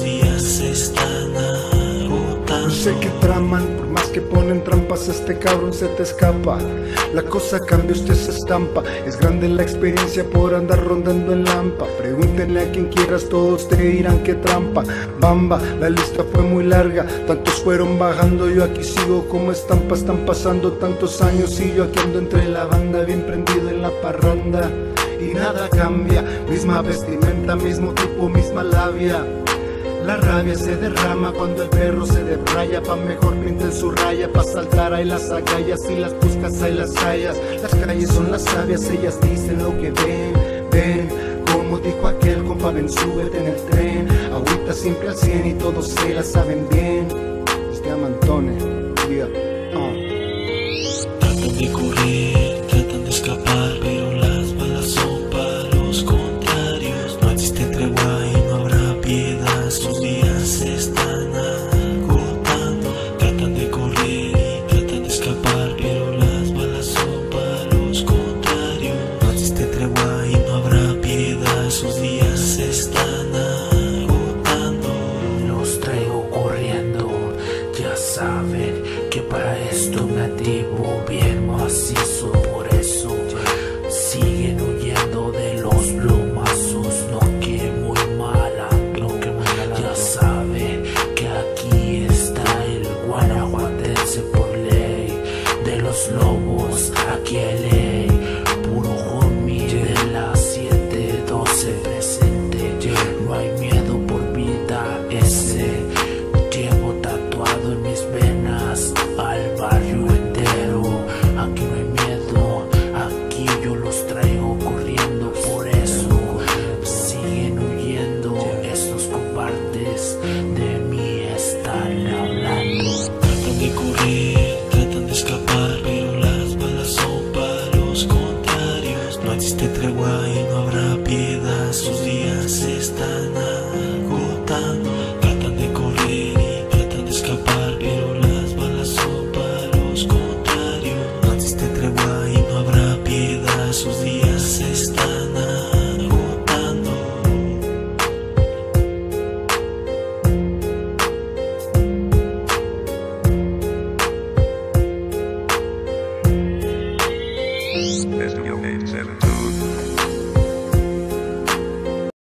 días se están agotando. No sé qué traman, por más que ponen trampas, este cabrón se te escapa. La cosa cambia, usted se estampa. Es grande la experiencia por andar rondando en lampa. Pregúntenle a quien quieras, todos te dirán que trampa. Bamba, la lista fue muy larga, tantos fueron bajando. Yo aquí sigo como estampa, están pasando tantos años y yo aquí ando entre la banda, bien prendido en la parranda. Y nada cambia, misma vestimenta, mismo tipo, misma labia. La rabia se derrama cuando el perro se debraya. Pa' mejor pinten su raya, pa' saltar hay las agallas. Si las buscas hay las calles. Las calles son las sabias, ellas dicen lo que ven, ven. Como dijo aquel compa, ven, súbete en el tren. Agüita siempre al 100 y todos se la saben bien. Este Amantone, yeah. Tratan de correr, tratan de escapar, pero las balas son para los contrarios. No existe tregua y no habrá piedad, sus días se están agotando. Tratan de correr y tratan de escapar, pero las balas son para los contrarios. No existe tregua y no habrá piedad, sus días se están agotando. Los traigo corriendo, ya saben que para esto me activo bien macizo. Por eso siguen huyendo de los plomazos. No que muy mala, ya saben que aquí está el guanajuatense por ley. De los lobos aquí hay ley, puro homie de la 712 presente. No hay miedo por vida, ese llevo tatuado en mis venas al barrio entero. Aquí no hay miedo, aquí yo los traigo corriendo. Por eso siguen huyendo, estos cobardes de mí están hablando. Tratan de correr, tratan de escapar, pero las balas son para los contrarios. No existe tregua y no habrá piedad, sus días se están agotando. Tratan de correr y tratan de escapar, pero las balas son para los contrarios. No existe tregua y no habrá piedad, sus días se están agotando. Studio 87.